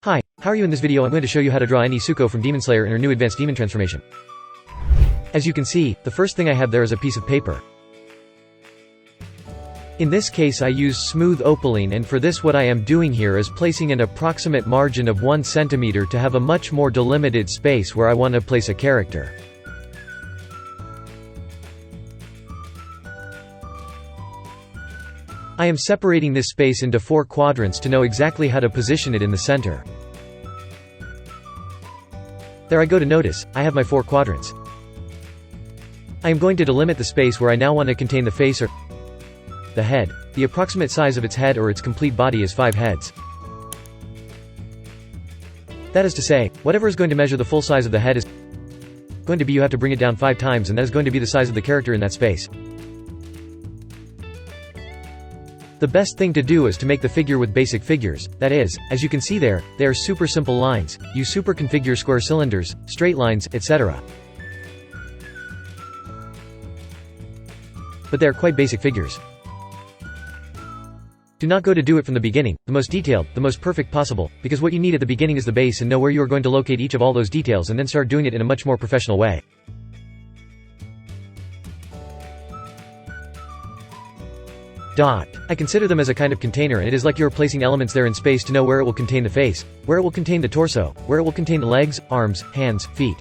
Hi, how are you? In this video I'm going to show you how to draw Nezuko from Demon Slayer in her new advanced demon transformation. As you can see, the first thing I have there is a piece of paper. In this case I use smooth opaline, and for this what I am doing here is placing an approximate margin of 1 cm to have a much more delimited space where I want to place a character. I am separating this space into 4 quadrants to know exactly how to position it in the center. There I go to notice, I have my 4 quadrants. I am going to delimit the space where I now want to contain the face or the head. The approximate size of its head or its complete body is 5 heads. That is to say, whatever is going to measure the full size of the head is going to be, you have to bring it down 5 times, and that is going to be the size of the character in that space. The best thing to do is to make the figure with basic figures, that is, as you can see there, they are super simple lines. You super configure square cylinders, straight lines, etc. But they are quite basic figures. Do not go to do it from the beginning, the most detailed, the most perfect possible, because what you need at the beginning is the base and know where you are going to locate each of all those details, and then start doing it in a much more professional way. I consider them as a kind of container, and it is like you are placing elements there in space to know where it will contain the face, where it will contain the torso, where it will contain the legs, arms, hands, feet,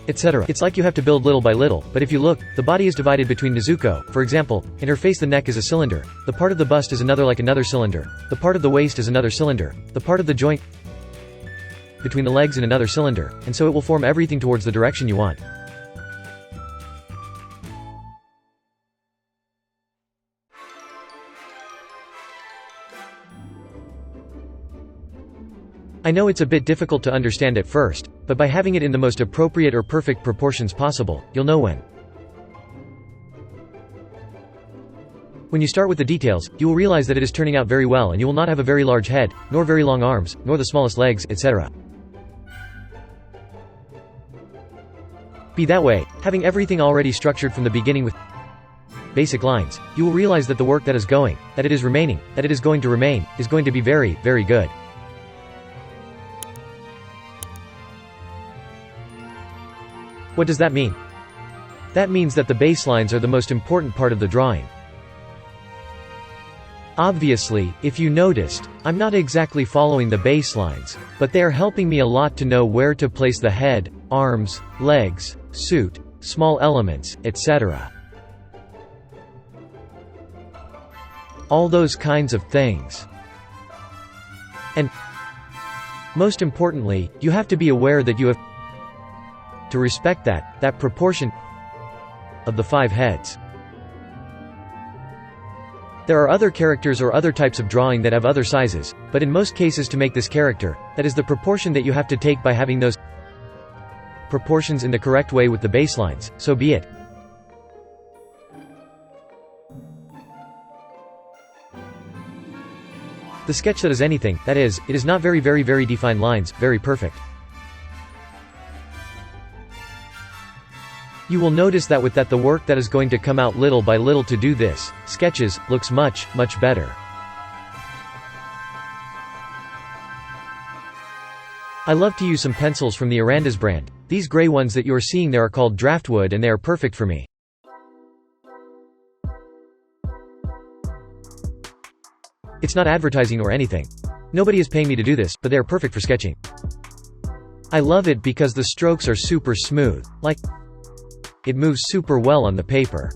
etc. It's like you have to build little by little, but if you look, the body is divided between Nezuko. For example, in her face the neck is a cylinder, the part of the bust is another like another cylinder, the part of the waist is another cylinder, the part of the joint between the legs in another cylinder, and so it will form everything towards the direction you want. I know it's a bit difficult to understand at first, but by having it in the most appropriate or perfect proportions possible, you'll know when. When you start with the details, you will realize that it is turning out very well, and you will not have a very large head, nor very long arms, nor the smallest legs, etc. Be that way, having everything already structured from the beginning with basic lines, you will realize that the work that is going to remain, is going to be very, very good. What does that mean? That means that the baselines are the most important part of the drawing. Obviously, if you noticed, I'm not exactly following the baselines, but they are helping me a lot to know where to place the head, arms, legs, suit, small elements, etc. All those kinds of things. And most importantly, you have to be aware that you have to respect that proportion of the 5 heads. There are other characters or other types of drawing that have other sizes, but in most cases to make this character, that is the proportion that you have to take by having those proportions in the correct way with the baselines, so be it. The sketch that is anything, that is, it is not very defined lines, very perfect. You will notice that with that the work that is going to come out little by little to do this, sketches, looks much better. I love to use some pencils from the Carand'Ache brand. These gray ones that you are seeing there are called Graphwood, and they are perfect for me. It's not advertising or anything. Nobody is paying me to do this, but they are perfect for sketching. I love it because the strokes are super smooth, like it moves super well on the paper.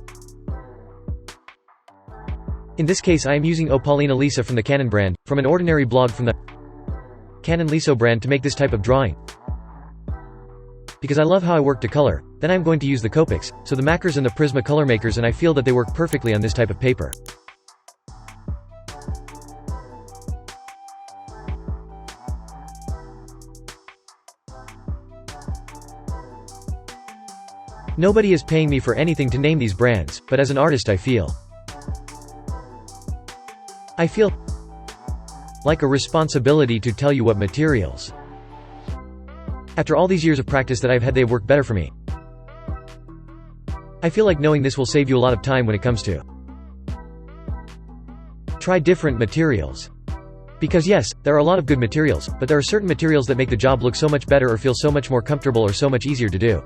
In this case I am using Opaline Lisa from the Canon brand, from an ordinary blog from the Canon Liso brand to make this type of drawing. Because I love how I work to color, then I am going to use the Copics, so the Macers and the Prisma color makers, and I feel that they work perfectly on this type of paper. Nobody is paying me for anything to name these brands, but as an artist I feel like a responsibility to tell you what materials. After all these years of practice that I've had, they've worked better for me. I feel like knowing this will save you a lot of time when it comes to Try different materials. Because yes, there are a lot of good materials, but there are certain materials that make the job look so much better or feel so much more comfortable or so much easier to do.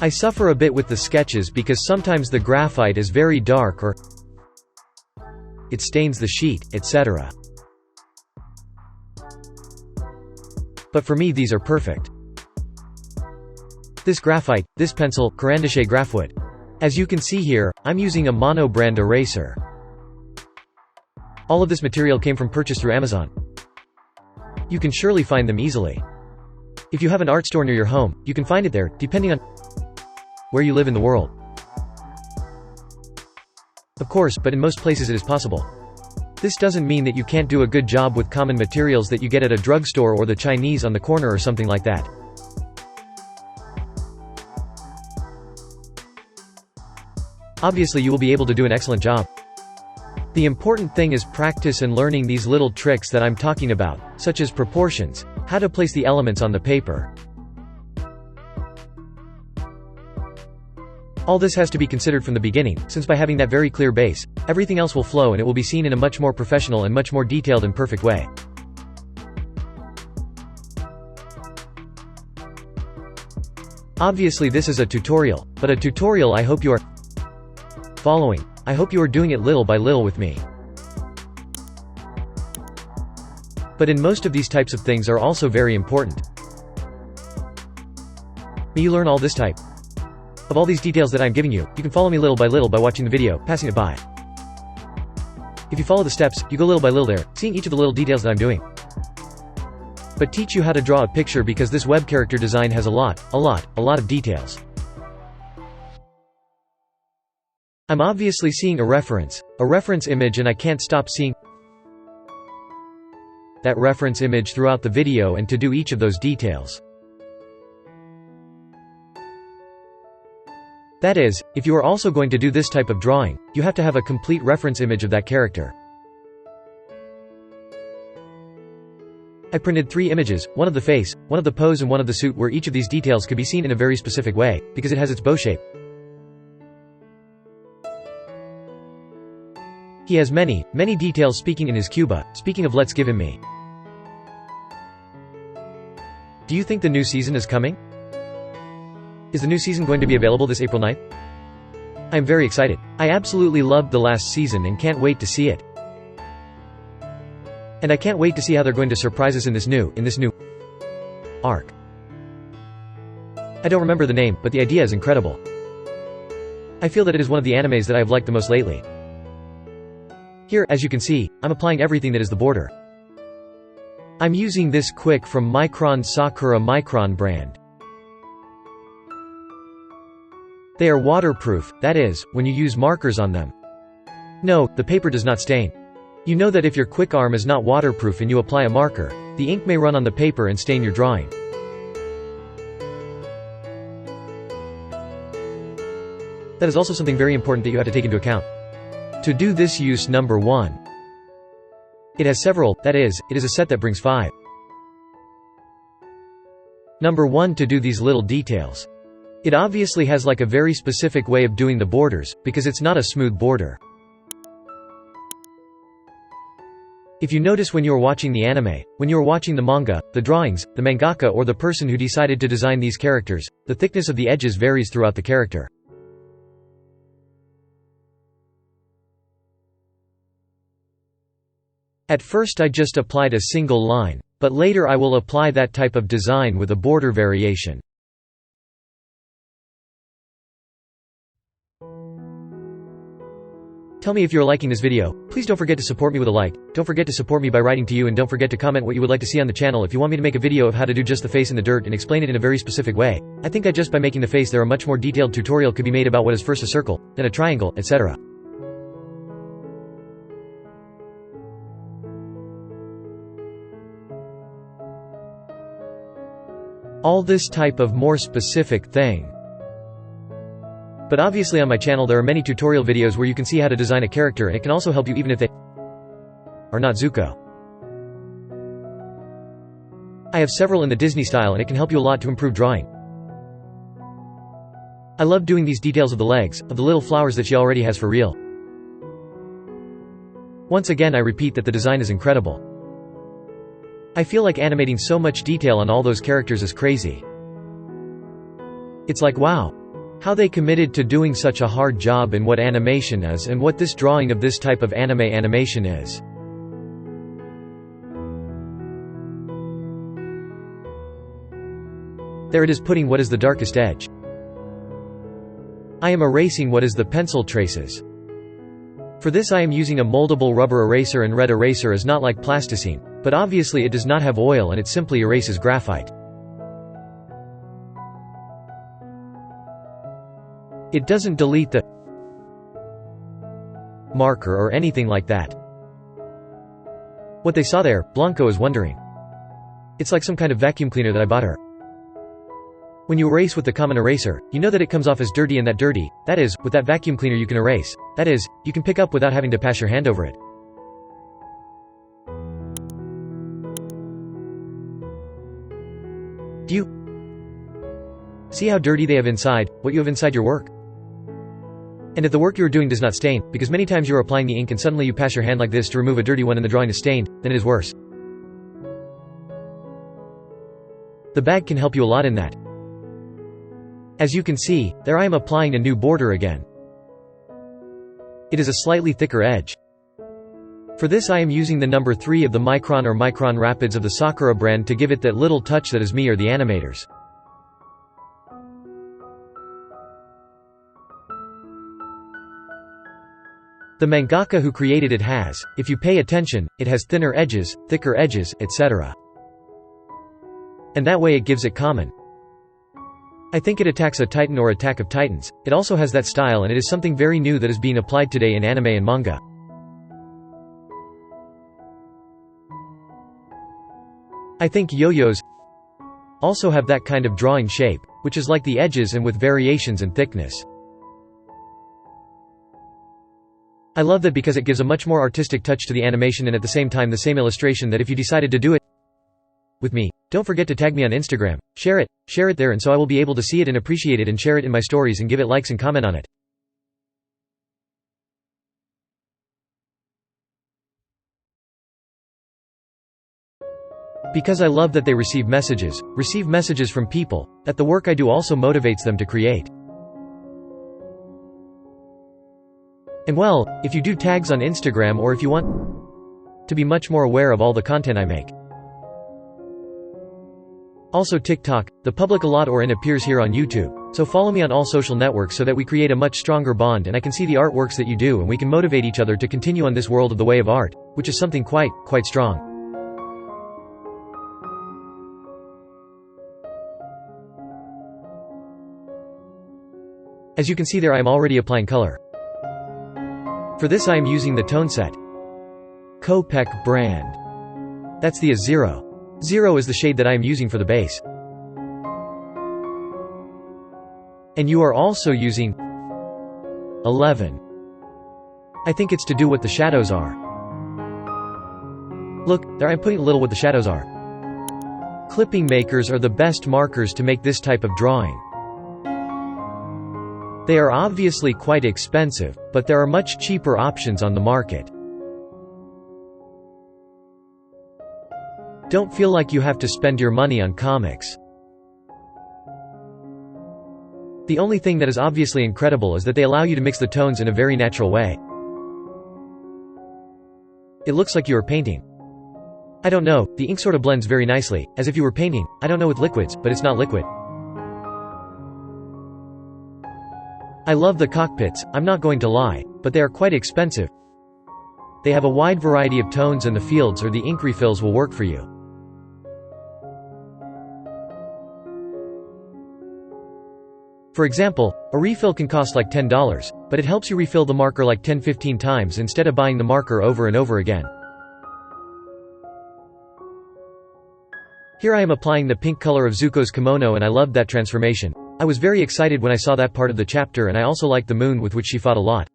I suffer a bit with the sketches because sometimes the graphite is very dark or it stains the sheet, etc. But for me these are perfect. This graphite, this pencil, Carand'Ache Graphwood. As you can see here, I'm using a mono brand eraser. All of this material came from purchase through Amazon. You can surely find them easily. If you have an art store near your home, you can find it there, depending on where you live in the world. Of course, but in most places it is possible. This doesn't mean that you can't do a good job with common materials that you get at a drugstore or the Chinese on the corner or something like that. Obviously you will be able to do an excellent job. The important thing is practice and learning these little tricks that I'm talking about, such as proportions, how to place the elements on the paper. All this has to be considered from the beginning, since by having that very clear base, everything else will flow and it will be seen in a much more professional and much more detailed and perfect way. Obviously this is a tutorial, but a tutorial I hope you are following. I hope you are doing it little by little with me. But in most of these types of things are also very important. May you learn all this type of all these details that I am giving you. You can follow me little by little by watching the video, passing it by. If you follow the steps, you go little by little there, seeing each of the little details that I'm doing. But teach you how to draw a picture because this web character design has a lot of details. I'm obviously seeing a reference image, and I can't stop seeing that reference image throughout the video and to do each of those details. That is, if you are also going to do this type of drawing, you have to have a complete reference image of that character. I printed 3 images, one of the face, one of the pose and one of the suit, where each of these details could be seen in a very specific way, because it has its bow shape. He has many details speaking in his Cuba. Speaking of, let's give him me. Do you think the new season is coming? Is the new season going to be available this April 9th? I am very excited. I absolutely loved the last season and can't wait to see it. And I can't wait to see how they're going to surprise us in this new arc. I don't remember the name, but the idea is incredible. I feel that it is one of the animes that I have liked the most lately. Here, as you can see, I'm applying everything that is the border. I'm using this quick from Micron Sakura Micron brand. They are waterproof, that is, when you use markers on them. No, the paper does not stain. You know that if your quick arm is not waterproof and you apply a marker, the ink may run on the paper and stain your drawing. That is also something very important that you have to take into account. To do this, use number 1. It has several, that is, it is a set that brings 5. Number 1 to do these little details. It obviously has like a very specific way of doing the borders, because it's not a smooth border. If you notice when you are watching the anime, when you are watching the manga, the drawings, the mangaka or the person who decided to design these characters, the thickness of the edges varies throughout the character. At first I just applied a single line, but later I will apply that type of design with a border variation. Tell me if you're liking this video. Please don't forget to support me with a like, don't forget to support me by writing to you, and don't forget to comment what you would like to see on the channel. If you want me to make a video of how to do just the face in the dirt and explain it in a very specific way, I think that just by making the face there a much more detailed tutorial could be made about what is first a circle, then a triangle, etc. All this type of more specific thing. But obviously on my channel there are many tutorial videos where you can see how to design a character, and it can also help you even if they are not Zuko. I have several in the Disney style, and it can help you a lot to improve drawing. I love doing these details of the legs, of the little flowers that she already has for real. Once again I repeat that the design is incredible. I feel like animating so much detail on all those characters is crazy. It's like wow. How they committed to doing such a hard job in what animation is and what this drawing of this type of anime animation is. There it is, putting what is the darkest edge. I am erasing what is the pencil traces. For this I am using a moldable rubber eraser, and red eraser is not like plasticine, but obviously it does not have oil and it simply erases graphite. It doesn't delete the marker or anything like that. What they saw there, Blanco is wondering. It's like some kind of vacuum cleaner that I bought her. When you erase with the common eraser, you know that it comes off as dirty, and that dirty, that is, with that vacuum cleaner you can erase. That is, you can pick up without having to pass your hand over it. Do you see how dirty they have inside, what you have inside your work? And if the work you are doing does not stain, because many times you are applying the ink and suddenly you pass your hand like this to remove a dirty one and the drawing is stained, then it is worse. The bag can help you a lot in that. As you can see, there I am applying a new border again. It is a slightly thicker edge. For this I am using the number 3 of the Micron or Micron Rapids of the Sakura brand to give it that little touch that is me or the animators. The mangaka who created it has, if you pay attention, it has thinner edges, thicker edges, etc. And that way it gives it common. I think it attacks a titan or Attack of Titans. It also has that style, and it is something very new that is being applied today in anime and manga. I think yo-yos also have that kind of drawing shape, which is like the edges and with variations in thickness. I love that because it gives a much more artistic touch to the animation and at the same time the same illustration that if you decided to do it with me, don't forget to tag me on Instagram, share it there, and so I will be able to see it and appreciate it and share it in my stories and give it likes and comment on it. Because I love that they receive messages from people, that the work I do also motivates them to create. And well, if you do tags on Instagram or if you want to be much more aware of all the content I make. Also TikTok, the public a lot or in appears here on YouTube, so follow me on all social networks so that we create a much stronger bond and I can see the artworks that you do and we can motivate each other to continue on this world of the way of art, which is something quite strong. As you can see there I am already applying color. For this I am using the tone set Copic brand. That's the A0. 0 is the shade that I am using for the base. And you are also using 11. I think it's to do what the shadows are. Look, there I am putting a little what the shadows are. Clipping makers are the best markers to make this type of drawing. They are obviously quite expensive, but there are much cheaper options on the market. Don't feel like you have to spend your money on comics. The only thing that is obviously incredible is that they allow you to mix the tones in a very natural way. It looks like you are painting. I don't know, the ink sort of blends very nicely, as if you were painting, I don't know, with liquids, but it's not liquid. I love the cockpits, I'm not going to lie, but they are quite expensive. They have a wide variety of tones and the fields or the ink refills will work for you. For example, a refill can cost like $10, but it helps you refill the marker like 10-15 times instead of buying the marker over and over again. Here I am applying the pink color of Zuko's kimono and I loved that transformation. I was very excited when I saw that part of the chapter and I also liked the moon with which she fought a lot.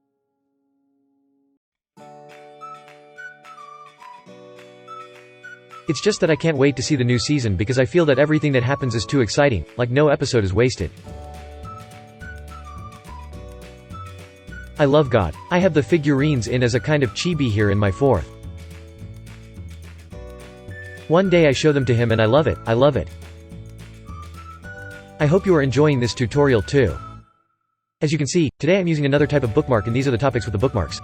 It's just that I can't wait to see the new season because I feel that everything that happens is too exciting, like no episode is wasted. I love God. I have the figurines in as a kind of chibi here in my 4th. One day I show them to him and I love it, I love it. I hope you are enjoying this tutorial too. As you can see, today I'm using another type of bookmark and these are the topics with the bookmarks.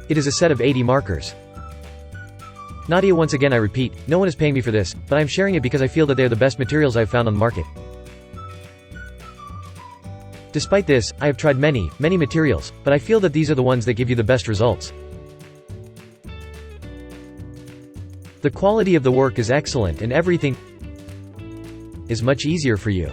It is a set of 80 markers. Nadia, once again I repeat, no one is paying me for this, but I'm sharing it because I feel that they are the best materials I've found on the market. Despite this, I have tried many materials, but I feel that these are the ones that give you the best results. The quality of the work is excellent and everything is much easier for you.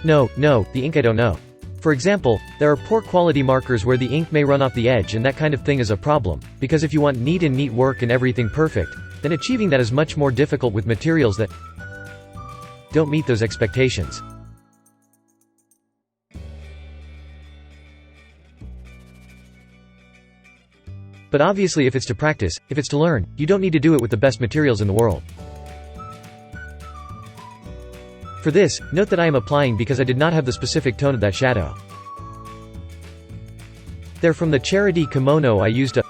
No, the ink I don't know. For example, there are poor quality markers where the ink may run off the edge and that kind of thing is a problem, because if you want neat work and everything perfect, then achieving that is much more difficult with materials that don't meet those expectations. But obviously if it's to practice, if it's to learn, you don't need to do it with the best materials in the world. For this, note that I am applying because I did not have the specific tone of that shadow. There from the Charity Kimono I used a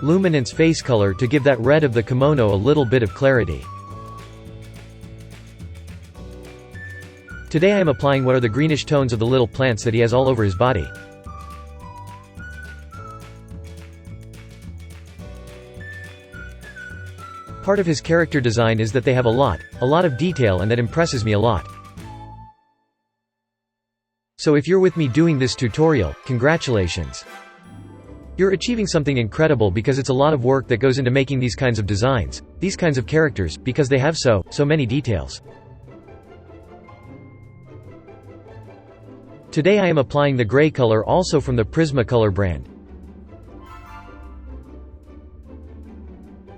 luminance face color to give that red of the kimono a little bit of clarity. Today I am applying what are the greenish tones of the little plants that he has all over his body. Part of his character design is that they have a lot of detail and that impresses me a lot. So if you're with me doing this tutorial, congratulations. You're achieving something incredible because it's a lot of work that goes into making these kinds of designs, these kinds of characters, because they have so many details. Today I am applying the gray color also from the Prismacolor brand.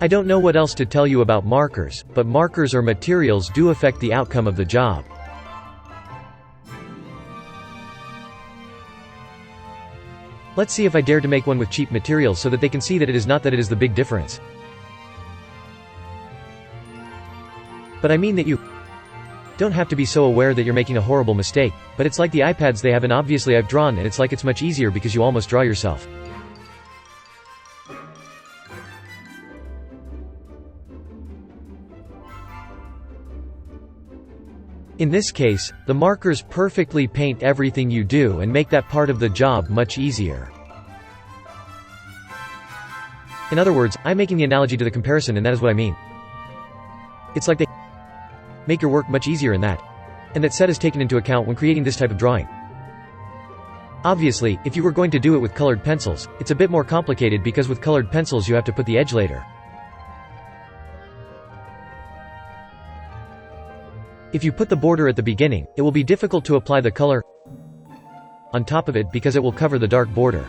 I don't know what else to tell you about markers, but markers or materials do affect the outcome of the job. Let's see if I dare to make one with cheap materials so that they can see that it is not that it is the big difference. But I mean that you don't have to be so aware that you're making a horrible mistake, but it's like the iPads they have, and obviously I've drawn and it's like it's much easier because you almost draw yourself. In this case, the markers perfectly paint everything you do and make that part of the job much easier. In other words, I'm making the analogy to the comparison, and that is what I mean. It's like they make your work much easier in that. And that set is taken into account when creating this type of drawing. Obviously, if you were going to do it with colored pencils, it's a bit more complicated because with colored pencils you have to put the edge later. If you put the border at the beginning, it will be difficult to apply the color on top of it because it will cover the dark border.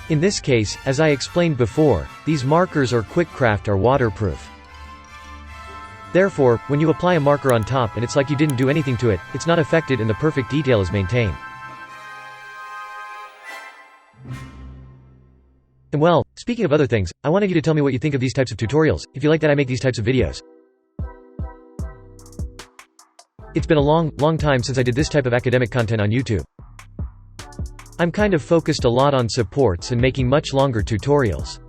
In this case, as I explained before, these markers or Quick Craft are waterproof. Therefore, when you apply a marker on top and it's like you didn't do anything to it, it's not affected and the perfect detail is maintained. And well, speaking of other things, I wanted you to tell me what you think of these types of tutorials, if you like that I make these types of videos. It's been a long time since I did this type of academic content on YouTube. I'm kind of focused a lot on supports and making much longer tutorials.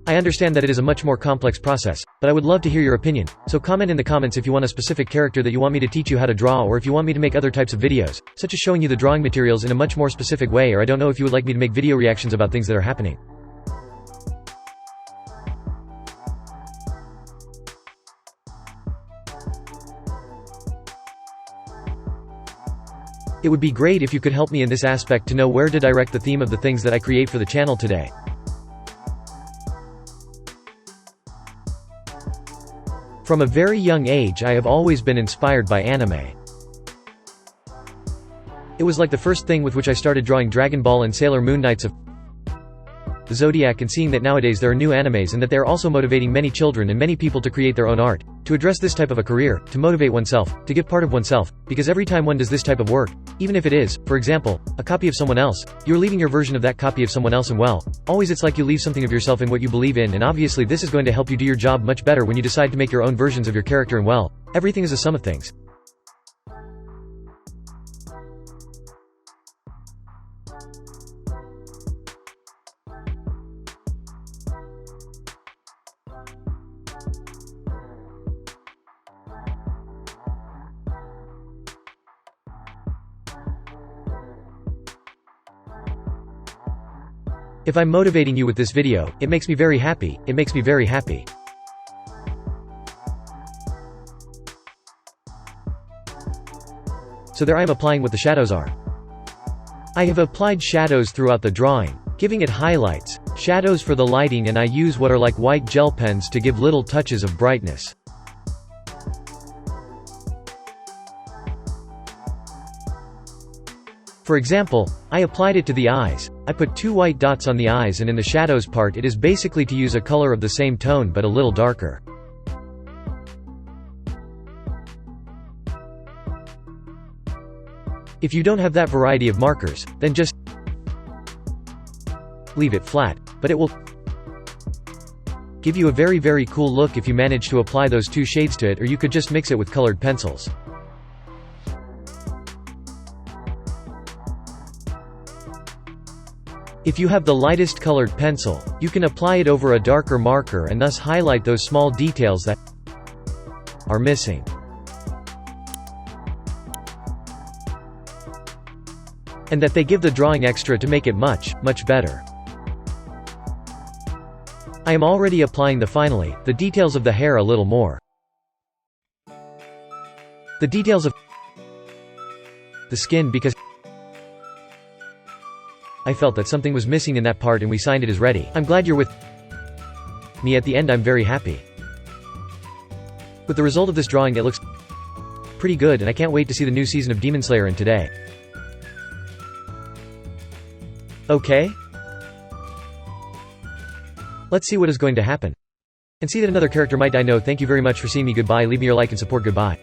I understand that it is a much more complex process, but I would love to hear your opinion, so comment in the comments if you want a specific character that you want me to teach you how to draw, or if you want me to make other types of videos, such as showing you the drawing materials in a much more specific way, or I don't know if you would like me to make video reactions about things that are happening. It would be great if you could help me in this aspect to know where to direct the theme of the things that I create for the channel today. From a very young age I have always been inspired by anime. It was like the first thing with which I started drawing Dragon Ball and Sailor Moon Knights of the Zodiac, and seeing that nowadays there are new animes and that they are also motivating many children and many people to create their own art, to address this type of a career, to motivate oneself, to give part of oneself, because every time one does this type of work, even if it is, for example, a copy of someone else, you're leaving your version of that copy of someone else, and well, always it's like you leave something of yourself in what you believe in, and obviously this is going to help you do your job much better when you decide to make your own versions of your character, and well, everything is a sum of things. If I'm motivating you with this video, it makes me very happy, it makes me very happy. So there I am applying what the shadows are. I have applied shadows throughout the drawing, giving it highlights, shadows for the lighting, and I use what are like white gel pens to give little touches of brightness. For example, I applied it to the eyes. I put 2 white dots on the eyes, and in the shadows part it is basically to use a color of the same tone but a little darker. If you don't have that variety of markers, then just leave it flat, but it will give you a very cool look if you manage to apply those 2 shades to it, or you could just mix it with colored pencils. If you have the lightest colored pencil, you can apply it over a darker marker and thus highlight those small details that are missing. And that they give the drawing extra to make it much better. I am already applying the details of the hair a little more. The details of the skin, because I felt that something was missing in that part and we signed it as ready. I'm glad you're with me at the end. I'm very happy. With the result of this drawing, it looks pretty good, and I can't wait to see the new season of Demon Slayer in today. Okay? Let's see what is going to happen. And see that another character might die. No, thank you very much for seeing me. Goodbye. Leave me your like and support. Goodbye.